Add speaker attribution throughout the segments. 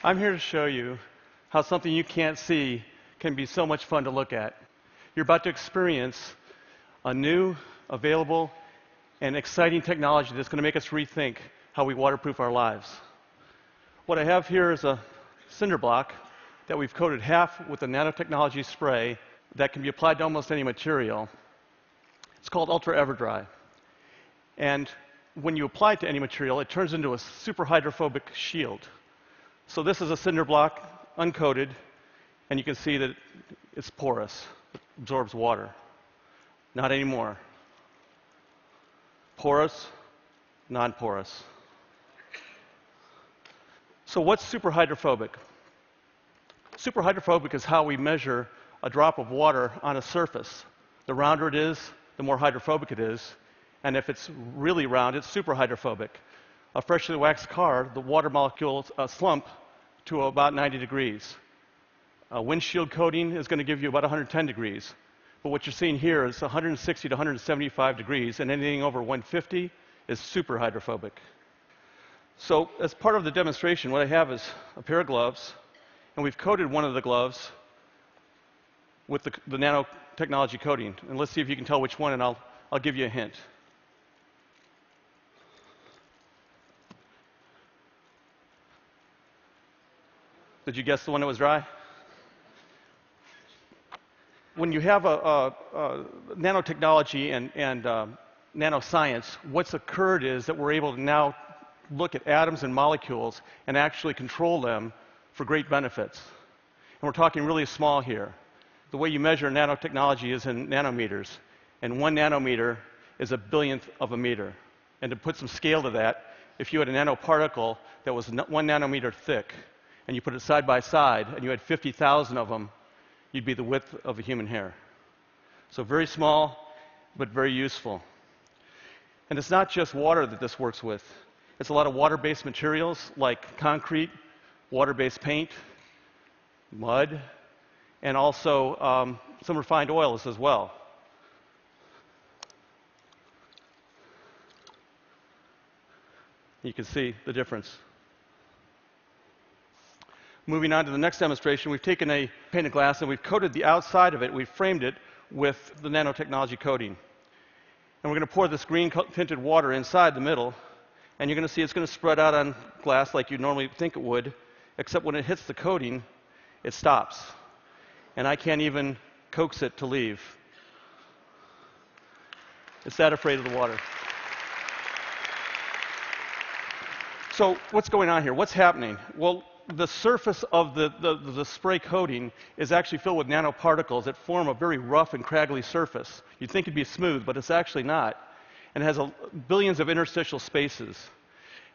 Speaker 1: I'm here to show you how something you can't see can be so much fun to look at. You're about to experience a new, available, and exciting technology that's going to make us rethink how we waterproof our lives. What I have here is a cinder block that we've coated half with a nanotechnology spray that can be applied to almost any material. It's called ultraevertdry. And when you apply it to any material, it turns into a super hydrophobic shield. So this is a cinder block, uncoated, and you can see that it's porous. It absorbs water. Not anymore. Porous, non-porous. So what's super hydrophobic? Super hydrophobic is how we measure a drop of water on a surface. The rounder it is, the more hydrophobic it is. And if it's really round, it's super hydrophobic. A freshly waxed car, the water molecules slump to about 90 degrees. A windshield coating is going to give you about 110 degrees. But what you're seeing here is 160 to 175 degrees, and anything over 150 is super hydrophobic. So as part of the demonstration, what I have is a pair of gloves, and we've coated one of the gloves with the nanotechnology coating. And let's see if you can tell which one, and I'll give you a hint. Did you guess the one that was dry? When you have a nanotechnology and nanoscience, what's occurred is that we're able to now look at atoms and molecules and actually control them for great benefits. And we're talking really small here. The way you measure nanotechnology is in nanometers, and 1 nanometer is a billionth of a meter. And to put some scale to that, if you had a nanoparticle that was 1 nanometer thick, and you put it side by side, and you had 50,000 of them, you'd be the width of a human hair. So very small, but very useful. And it's not just water that this works with. It's a lot of water-based materials like concrete, water-based paint, mud, and also some refined oils as well. You can see the difference. Moving on to the next demonstration, we've taken a pane of glass and we've coated the outside of it, we've framed it with the nanotechnology coating. And we're going to pour this green tinted water inside the middle, and you're going to see it's going to spread out on glass like you normally think it would, except when it hits the coating, it stops. And I can't even coax it to leave. It's that afraid of the water. So what's going on here? What's happening? Well, the surface of the spray coating is actually filled with nanoparticles that form a very rough and craggly surface. You'd think it'd be smooth, but it's actually not. And it has billions of interstitial spaces.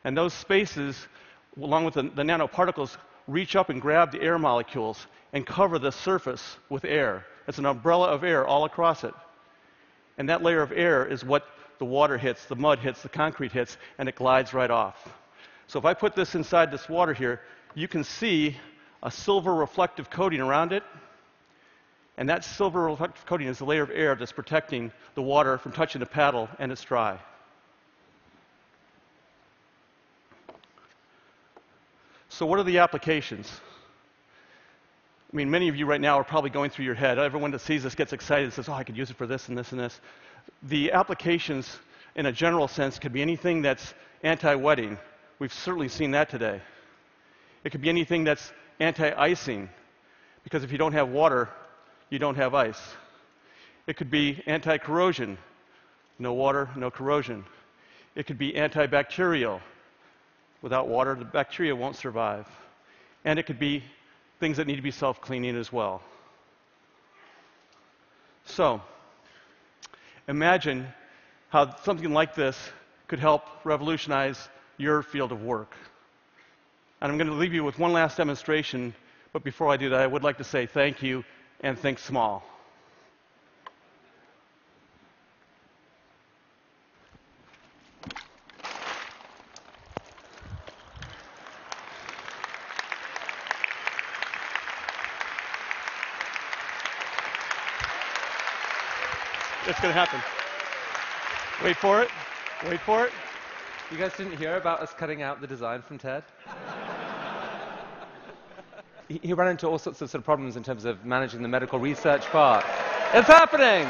Speaker 1: And those spaces, along with the nanoparticles, reach up and grab the air molecules and cover the surface with air. It's an umbrella of air all across it. And that layer of air is what the water hits, the mud hits, the concrete hits, and it glides right off. So if I put this inside this water here, you can see a silver reflective coating around it. And that silver reflective coating is the layer of air that's protecting the water from touching the paddle, and it's dry. So what are the applications? I mean, many of you right now are probably going through your head. Everyone that sees this gets excited and says, oh, I could use it for this and this and this. The applications, in a general sense, could be anything that's anti-wetting. We've certainly seen that today. It could be anything that's anti-icing, because if you don't have water, you don't have ice. It could be anti-corrosion. No water, no corrosion. It could be antibacterial. Without water, the bacteria won't survive. And it could be things that need to be self-cleaning as well. So, imagine how something like this could help revolutionize your field of work. And I'm going to leave you with one last demonstration, but before I do that, I would like to say thank you and think small. It's going to happen. Wait for it. Wait for it.
Speaker 2: You guys didn't hear about us cutting out the design from TED? he ran into all sorts of sort of problems in terms of managing the medical research part. It's happening!